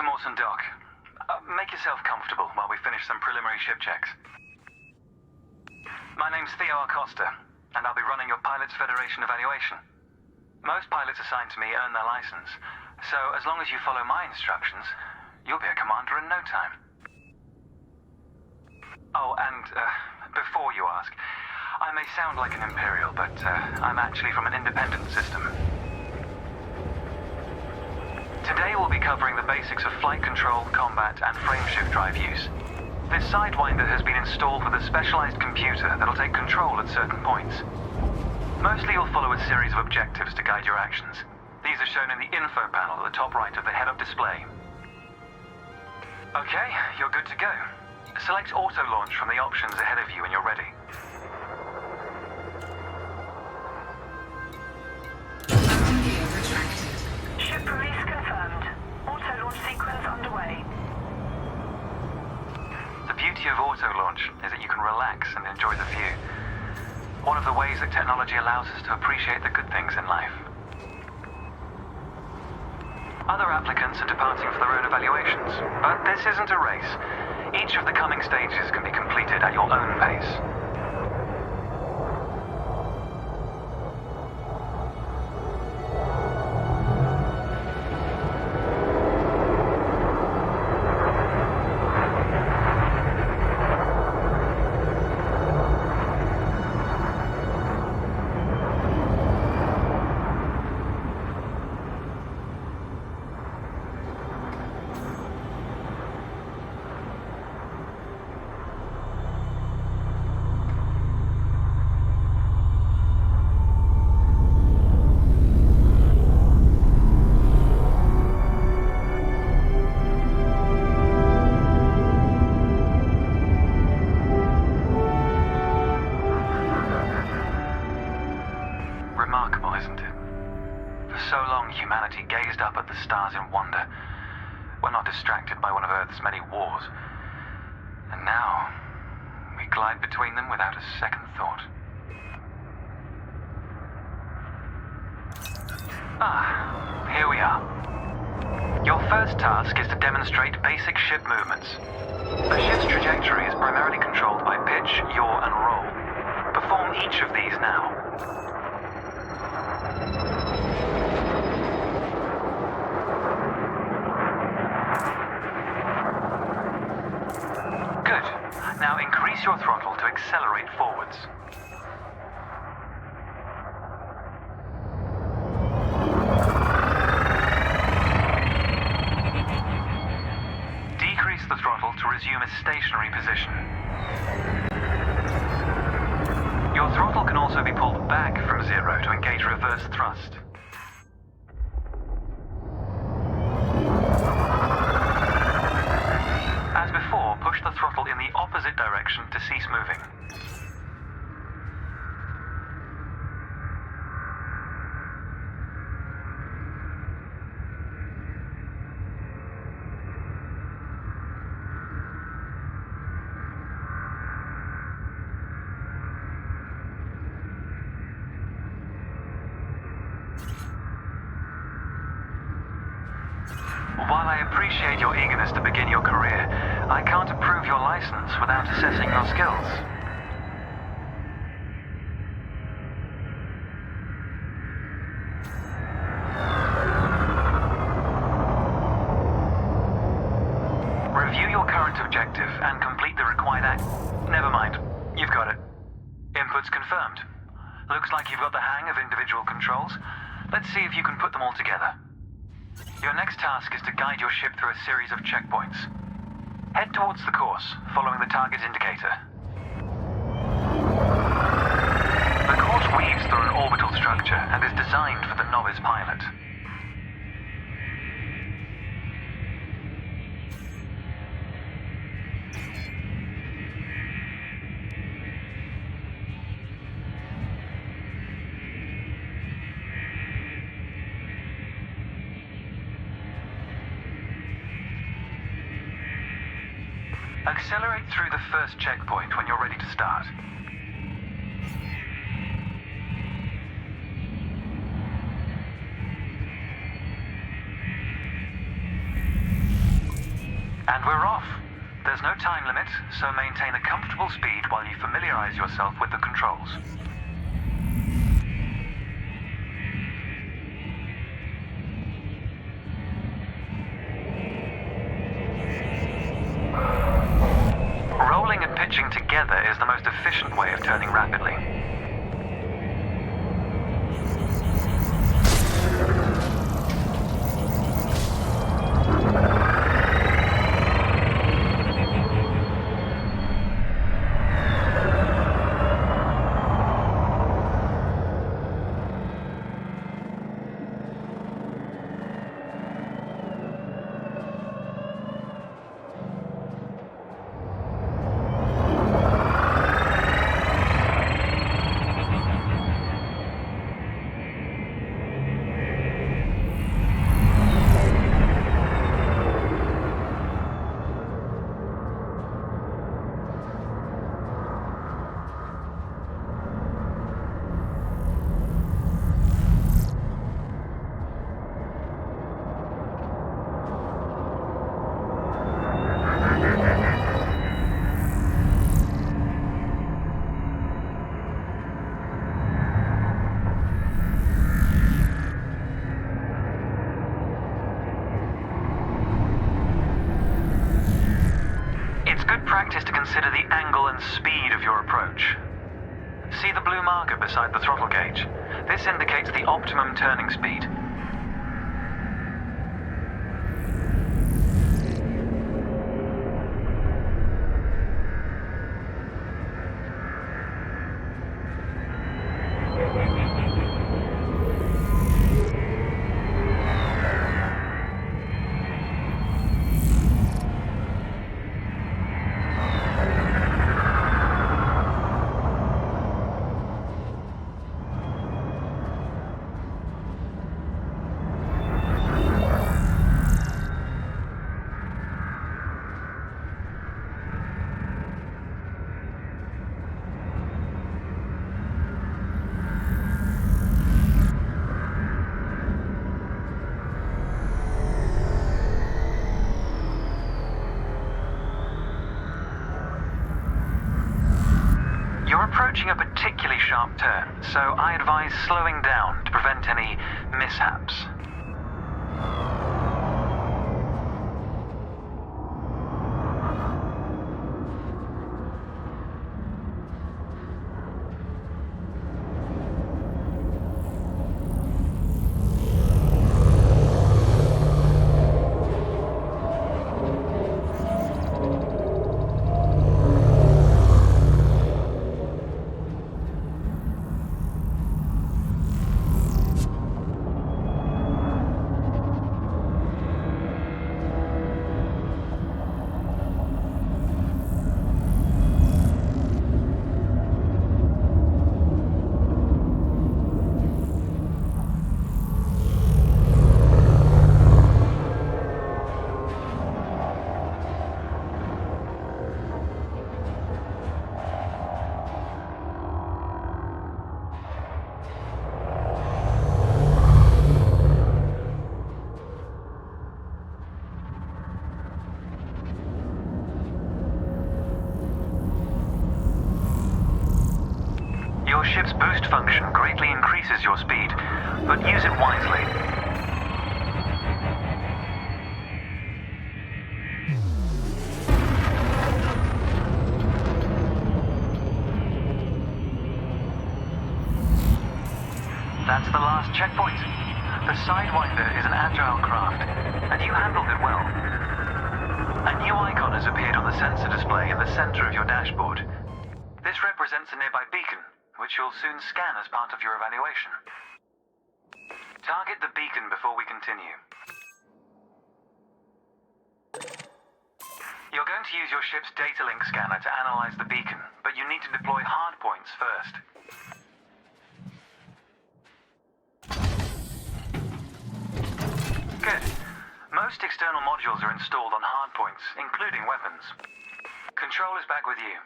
to Mawson Dock. Make yourself comfortable while we finish some preliminary ship checks. My name's Theo Acosta, and I'll be running your Pilots Federation evaluation. Most pilots assigned to me earn their license, so as long as you follow my instructions, you'll be a commander in no time. Oh, and before you ask, I may sound like an Imperial, but I'm actually from an independent system. Today we'll be covering the basics of flight control, combat, and frameshift drive use. This Sidewinder has been installed with a specialized computer that'll take control at certain points. Mostly you'll follow a series of objectives to guide your actions. These are shown in the info panel at the top right of the head-up display. Okay, you're good to go. Select auto launch from the options ahead of you when you're ready. Ship release confirmed. Auto launch sequence underway. The beauty of auto launch is that you can relax and enjoy the view. One of the ways that technology allows us to appreciate the good things in life. Other applicants are departing for their own evaluations, but this isn't a race. Each of the coming stages can be completed at your own pace. Remarkable, isn't it? For so long, humanity gazed up at the stars in wonder. We're not distracted by one of Earth's many wars. And now, we glide between them without a second thought. Ah, here we are. Your first task is to demonstrate basic ship movements. A ship's trajectory is primarily controlled by pitch, yaw, and roll. Perform each of these now. Good. Now increase your throttle to accelerate forwards. Decrease the throttle to resume a stationary position. Your throttle can also be pulled back from zero to engage reverse thrust. As before, push the throttle in the opposite direction to cease moving. While I appreciate your eagerness to begin your career, I can't approve your license without assessing your skills. Review your current objective and complete the required act. Never mind. You've got it. Inputs confirmed. Looks like you've got the hang of individual controls. Let's see if you can put them all together. Your next task is to guide your ship through a series of checkpoints. Head towards the course, following the target indicator. The course weaves through an orbital structure and is designed for the novice pilot. Accelerate through the first checkpoint when you're ready to start. And we're off. There's no time limit, so maintain a comfortable speed while you familiarize yourself with the controls. Rolling and pitching together is the most efficient way of turning rapidly. Practice to consider the angle and speed of your approach. See the blue marker beside the throttle gauge? This indicates the optimum turning speed. You're approaching a particularly sharp turn, so I advise slowing down to prevent any mishaps. Your ship's boost function greatly increases your speed, but use it wisely. That's the last checkpoint. The Sidewinder is an agile craft, and you handled it well. A new icon has appeared on the sensor display in the center of your dashboard. This represents a nearby beacon, which you'll soon scan as part of your evaluation. Target the beacon before we continue. You're going to use your ship's data link scanner to analyze the beacon, but you need to deploy hardpoints first. Good. Most external modules are installed on hardpoints, including weapons. Control is back with you.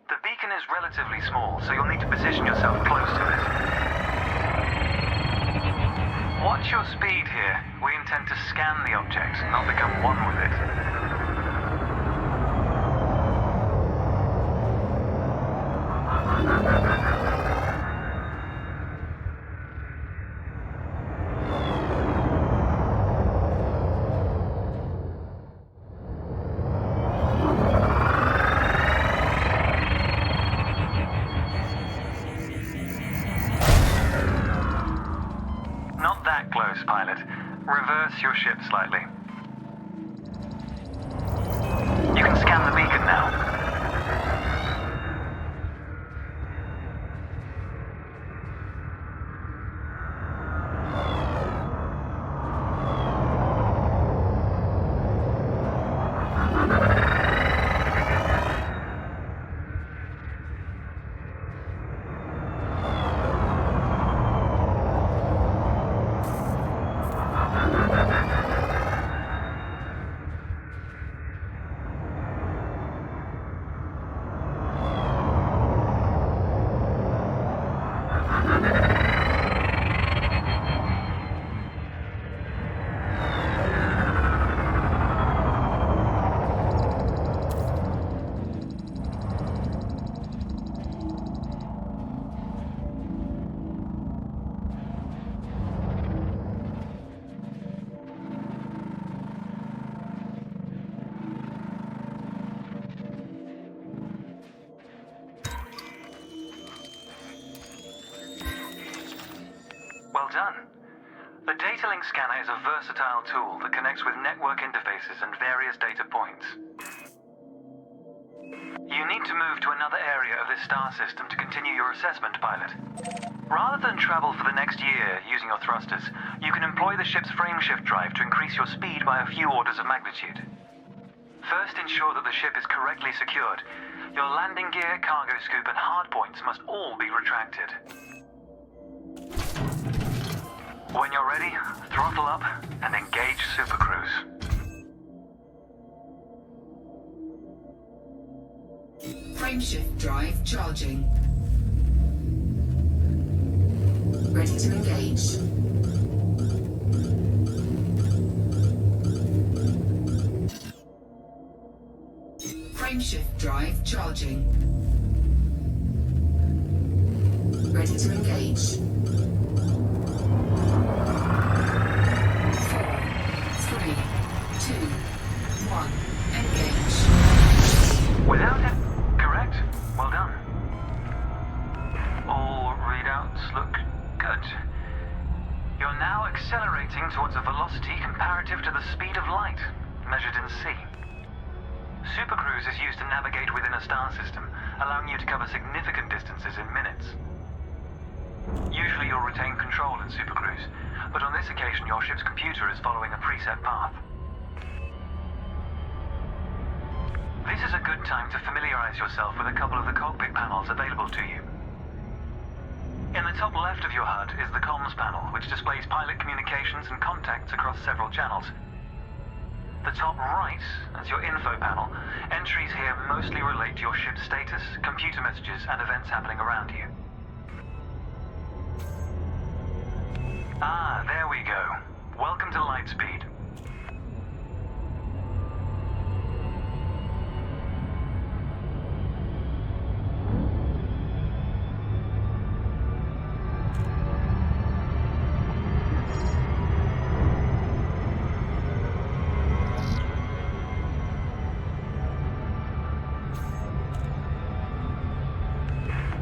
The beacon is relatively small, so you'll need to position yourself close to it. Watch your speed here. We intend to scan the object, not become one with it. data link scanner is a versatile tool that connects with network interfaces and various data points. You need to move to another area of this star system to continue your assessment, pilot. Rather than travel for the next year using your thrusters, you can employ the ship's frameshift drive to increase your speed by a few orders of magnitude. First, ensure that the ship is correctly secured. Your landing gear, cargo scoop, and hardpoints must all be retracted. When you're ready, throttle up and engage Super Cruise. Frameshift drive charging. Ready to engage. Frameshift drive charging. Ready to engage. 4, 3, 2, 1, engage. Without it, correct. Well done. All readouts look good. You're now accelerating towards a velocity comparative to the speed of light, measured in C. Supercruise is used to navigate within a star system, allowing you to cover significant distances in minutes. Usually you'll retain control in Supercruise, but on this occasion your ship's computer is following a preset path. This is a good time to familiarize yourself with a couple of the cockpit panels available to you. In the top left of your HUD is the comms panel, which displays pilot communications and contacts across several channels. The top right is your info panel. Entries here mostly relate to your ship's status, computer messages, and events happening around you. Ah, there we go. Welcome to Lightspeed.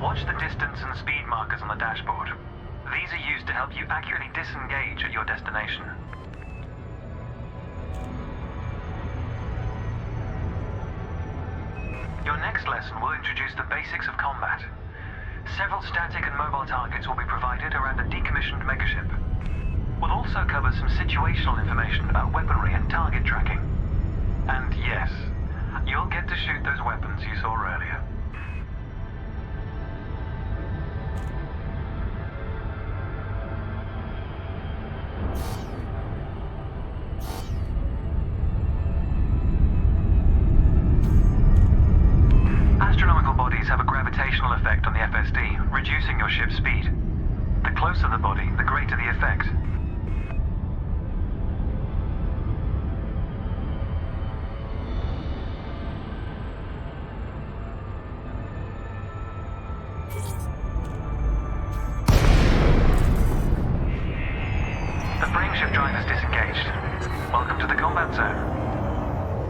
Watch the distance and speed markers on the dashboard. These are used to help you accurately disengage at your destination. Your next lesson will introduce the basics of combat. Several static and mobile targets will be provided around a decommissioned megaship. We'll also cover some situational information about weaponry and target tracking. And yes, you'll get to shoot those weapons you saw earlier. Astronomical bodies have a gravitational effect on the FSD, reducing your ship's speed. The closer the body, the greater the effect. The frameshift drive is disengaged. Welcome to the combat zone.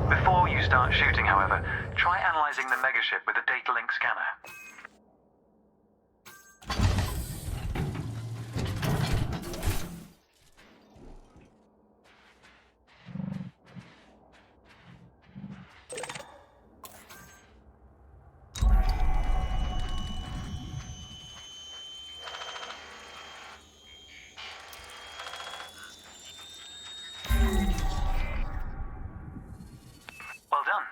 Before you start shooting, however, try analyzing the megaship with a data link scanner. Well done.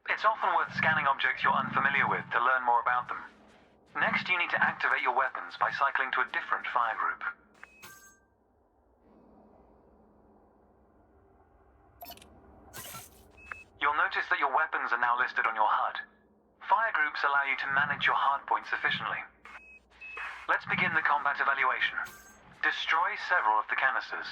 It's often worth scanning objects you're unfamiliar with to learn more about them. Next, you need to activate your weapons by cycling to a different fire group. You'll notice that your weapons are now listed on your HUD. Fire groups allow you to manage your hardpoints efficiently. Let's begin the combat evaluation. Destroy several of the canisters.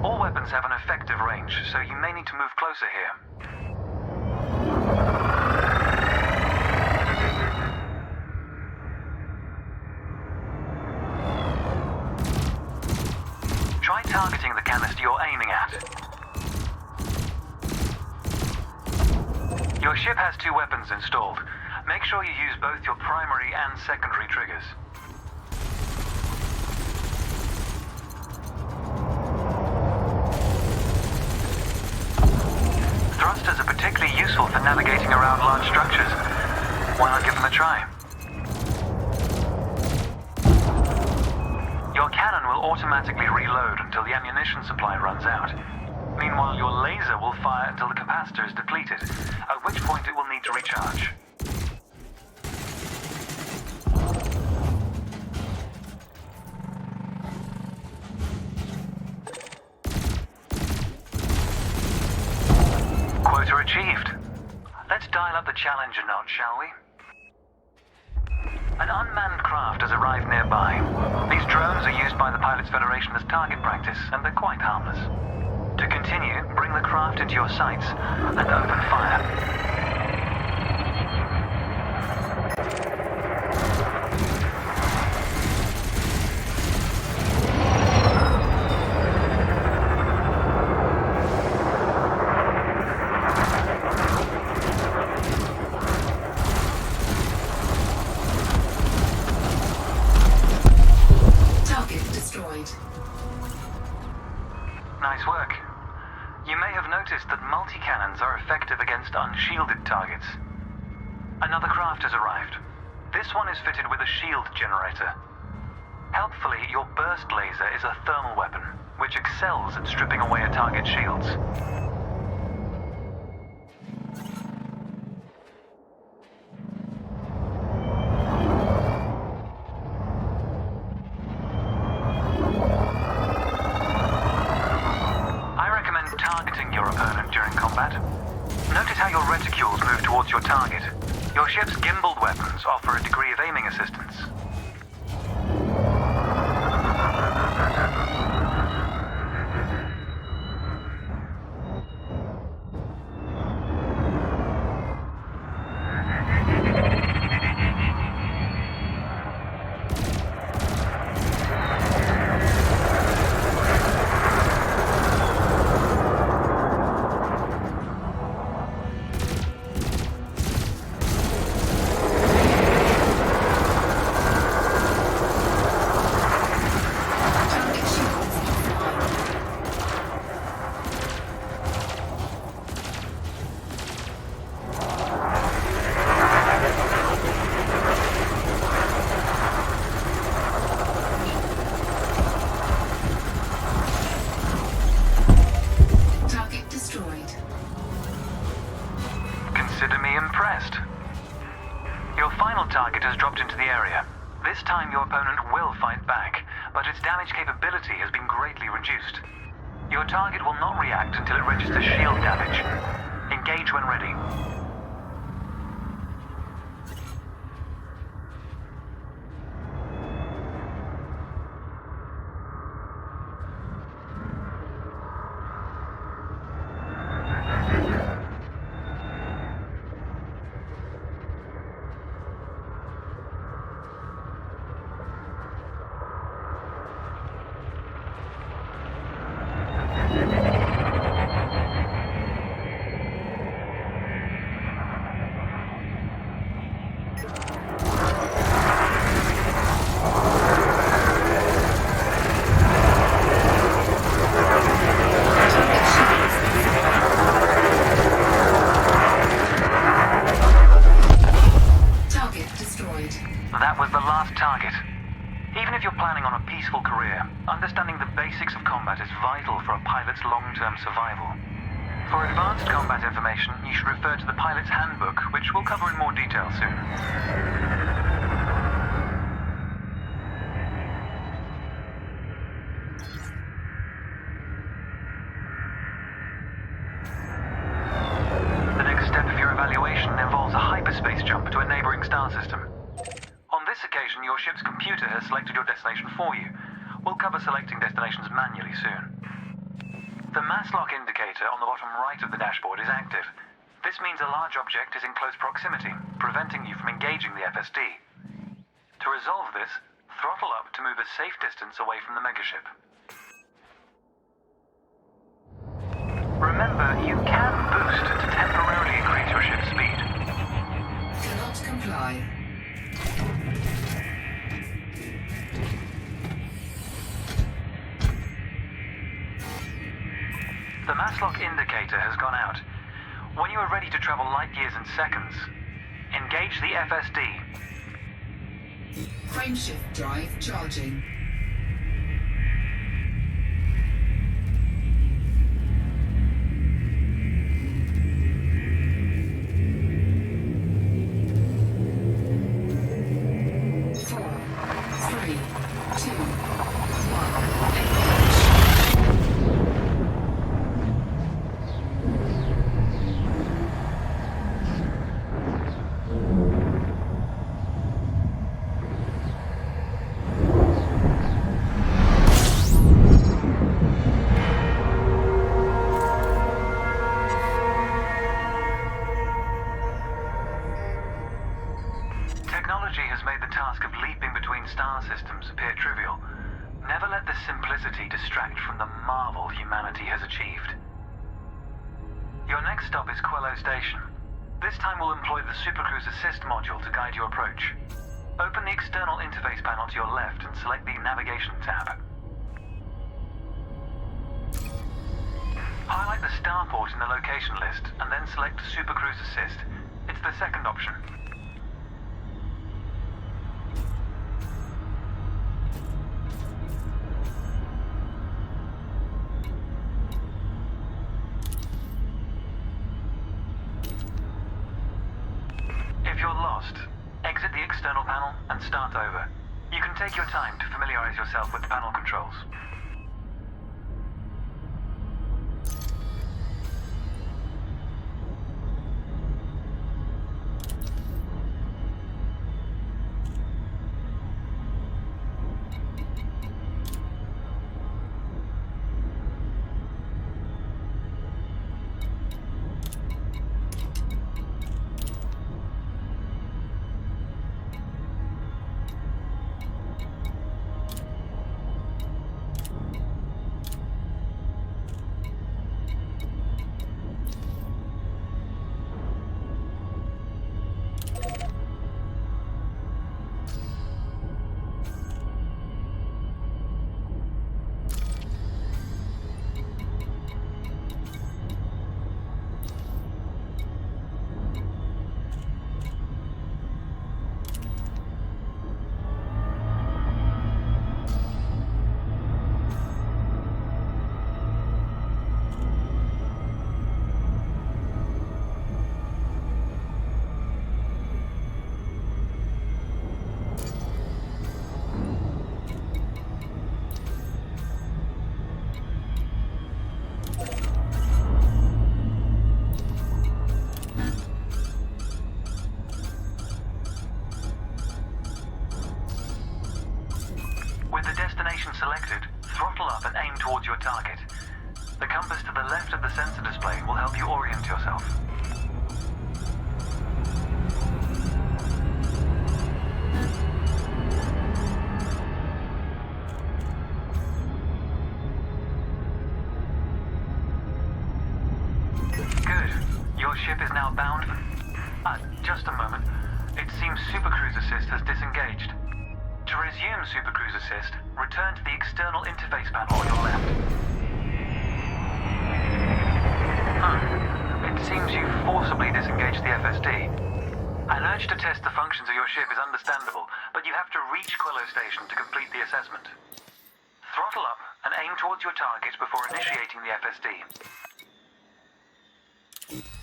All weapons have an effective range, so you may need to move closer here. Try targeting the canister you're aiming at. Your ship has two weapons installed. Make sure you use both your primary and secondary triggers. Thrusters are particularly useful for navigating around large structures. Why not give them a try? Your cannon will automatically reload until the ammunition supply runs out. Meanwhile, your laser will fire until the capacitor is depleted, at which point it will need to recharge. Quota achieved. Let's dial up the challenge a notch, shall we? An unmanned craft has arrived nearby. These drones are used by the Pilots Federation as target practice, and they're quite harmless. To continue, bring the craft into your sights and open fire. Nice work. You may have noticed that multi-cannons are effective against unshielded targets. Another craft has arrived. This one is fitted with a shield generator. Helpfully, your burst laser is a thermal weapon, which excels at stripping away a target's shields. Targeting your opponent during combat. Notice how your reticules move towards your target. Your ship's gimbaled weapons offer a degree of aiming assistance. Consider me impressed. Your final target has dropped into the area. This time your opponent will fight back, but its damage capability has been greatly reduced. Your target will not react until it registers shield damage. Engage when ready. That was the last target. Even if you're planning on a peaceful career, understanding the basics of combat is vital for a pilot's long-term survival. For advanced combat information, you should refer to the Pilot's Handbook, which we'll cover in more detail soon. The next step of your evaluation involves a hyperspace jump to a neighboring star system. On this occasion, your ship's computer has selected your destination for you. We'll cover selecting destinations manually soon. The mass lock indicator on the bottom right of the dashboard is active. This means a large object is in close proximity, preventing you from engaging the FSD. To resolve this, throttle up to move a safe distance away from the megaship. Remember, you can boost to temporarily increase your ship's speed. supply. The mass lock indicator has gone out. When you are ready to travel light years in seconds, engage the FSD. Frameshift drive charging. Technology has made the task of leaping between star systems appear trivial. Never let this simplicity distract from the marvel humanity has achieved. Your next stop is Quello Station. This time we'll employ the Supercruise Assist module to guide your approach. Open the external interface panel to your left and select the Navigation tab. Highlight the starport in the location list and then select Supercruise Assist. It's the second option. If you're lost, exit the external panel and start over. You can take your time to familiarize yourself with the panel controls. With the destination selected, throttle up and aim towards your target. The compass to the left of the sensor display will help you orient yourself. Good. Your ship is now bound for... just a moment. It seems Supercruise Assist has disengaged. To resume Supercruise Assist, return to the external interface panel on your left. It seems you forcibly disengaged the FSD. An urge to test the functions of your ship is understandable, but you have to reach Quello Station to complete the assessment. Throttle up and aim towards your target before initiating the FSD.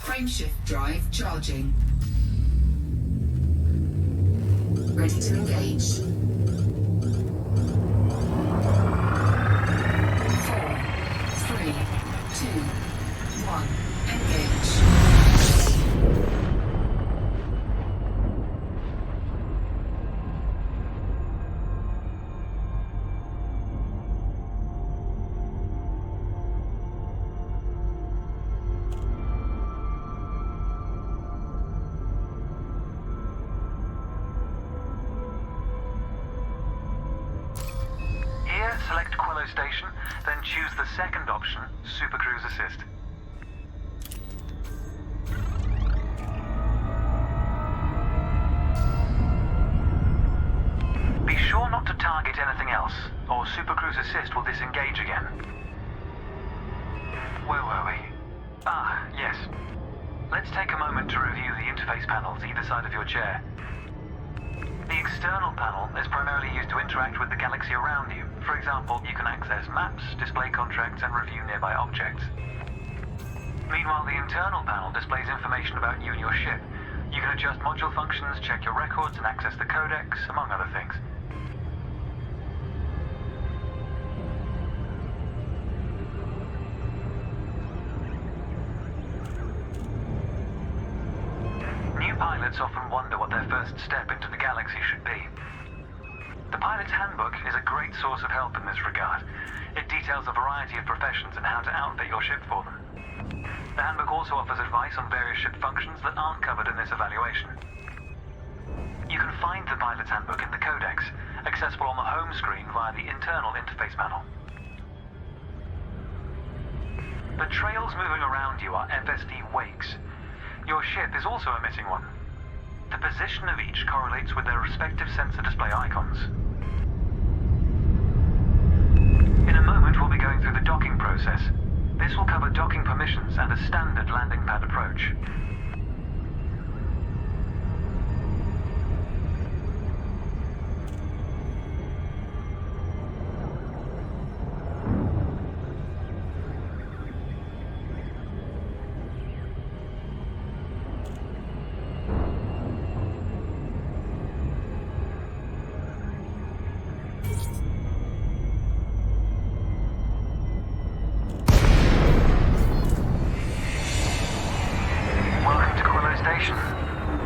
Frameshift drive charging. Ready to engage. 4, 3, 2, 1, engage. Select Quello Station, then choose the second option, Supercruise Assist. not to target anything else, or Supercruise Assist will disengage again. Where were we? Ah, yes. Let's take a moment to review the interface panels either side of your chair. The external panel is primarily used to interact with the galaxy around you. For example, you can access maps, display contracts, and review nearby objects. Meanwhile, the internal panel displays information about you and your ship. You can adjust module functions, check your records, and access the codex, among other things. New pilots often wonder what their first step into the galaxy should be. The pilot's handbook is a great source of help in this regard. It details a variety of professions and how to outfit your ship for them. The handbook also offers advice on various ship functions that aren't covered in this evaluation. You can find the pilot's handbook in the codex, accessible on the home screen via the internal interface panel. The trails moving around you are FSD wakes. Your ship is also emitting one. The position of each correlates with their respective sensor display icons. In a moment, we'll be going through the docking process. This will cover docking permissions and a standard landing pad approach.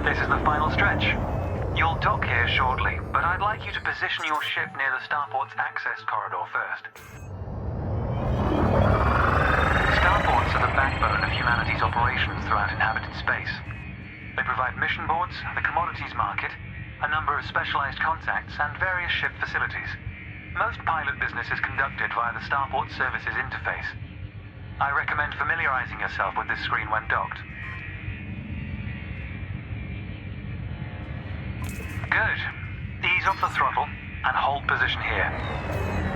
This is the final stretch. You'll dock here shortly, but I'd like you to position your ship near the starport's access corridor first. Starports are the backbone of humanity's operations throughout inhabited space. They provide mission boards, the commodities market, a number of specialized contacts, and various ship facilities. Most pilot business is conducted via the Starport Services interface. I recommend familiarizing yourself with this screen when docked. Good. Ease off the throttle and hold position here.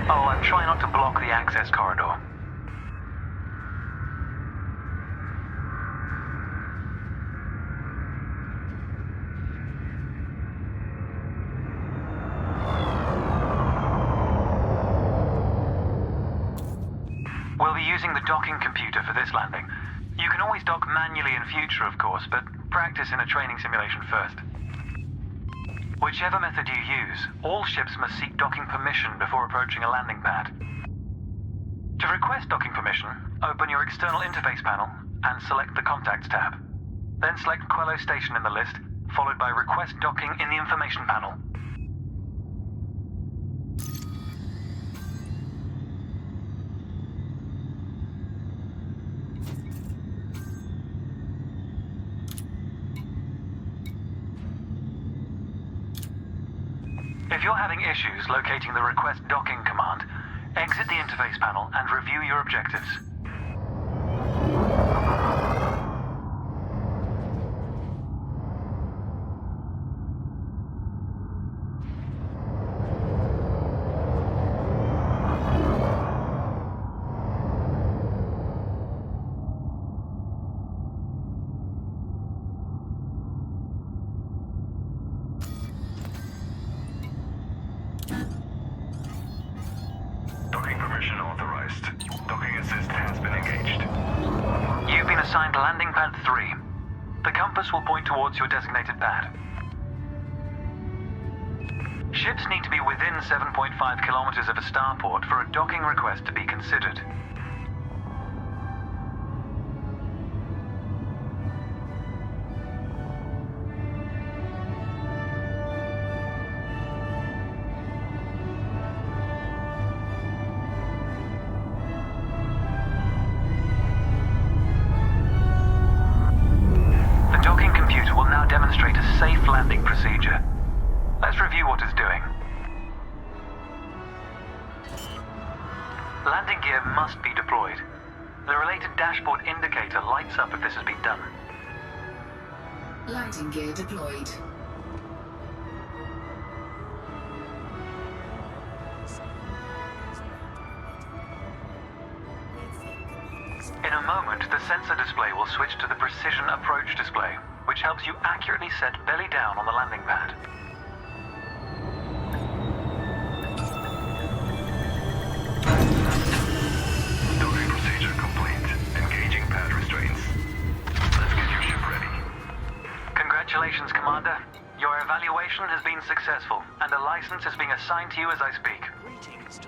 Oh, and try not to block the access corridor. We'll be using the docking computer for this landing. You can always dock manually in future, of course, but practice in a training simulation first. Whichever method you use, all ships must seek docking permission before approaching a landing pad. To request docking permission, open your external interface panel and select the Contacts tab. Then select Quello Station in the list, followed by Request Docking in the Information panel. If you're having issues locating the Request Docking command, exit the interface panel and review your objectives. Docking permission authorized. Docking assist has been engaged. You've been assigned Landing Pad 3. The compass will point towards your designated pad. Ships need to be within 7.5 kilometers of a starport for a docking request to be considered. Demonstrate a safe landing procedure. Let's review what it's doing. Landing gear must be deployed. The related dashboard indicator lights up if this has been done. Landing gear deployed. In a moment, the sensor display will switch to the precision approach display, which helps you accurately set belly down on the landing pad. Docking procedure complete. Engaging pad restraints. Let's get your ship ready. Congratulations, Commander. Your evaluation has been successful, and a license is being assigned to you as I speak.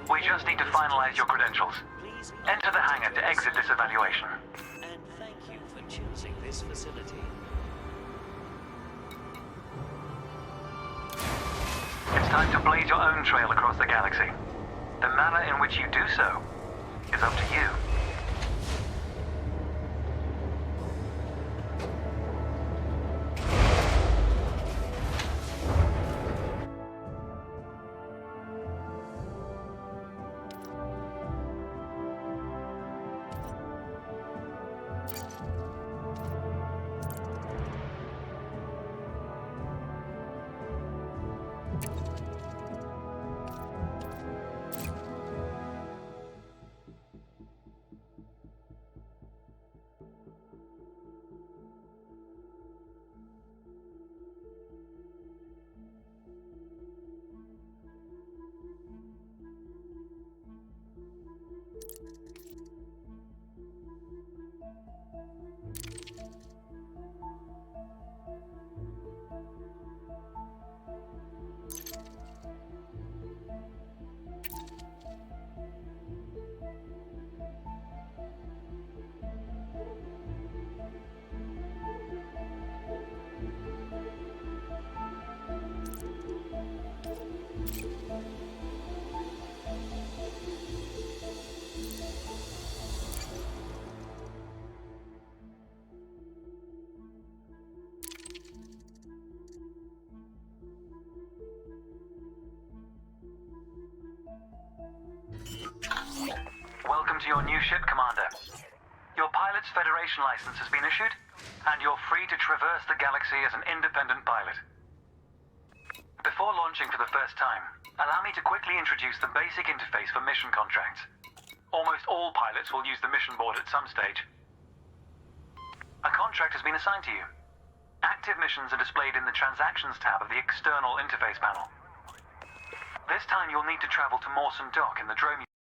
We just need to finalize your credentials. Enter the hangar to exit this evaluation. And thank you for choosing this facility. It's time to blaze your own trail across the galaxy. The manner in which you do so is up to you. Welcome to your new ship, Commander. Your pilot's Federation license has been issued, and you're free to traverse the galaxy as an independent pilot. Before launching for the first time, allow me to quickly introduce the basic interface for mission contracts. Almost all pilots will use the mission board at some stage. A contract has been assigned to you. Active missions are displayed in the Transactions tab of the external interface panel. This time you'll need to travel to Mawson Dock in the Drome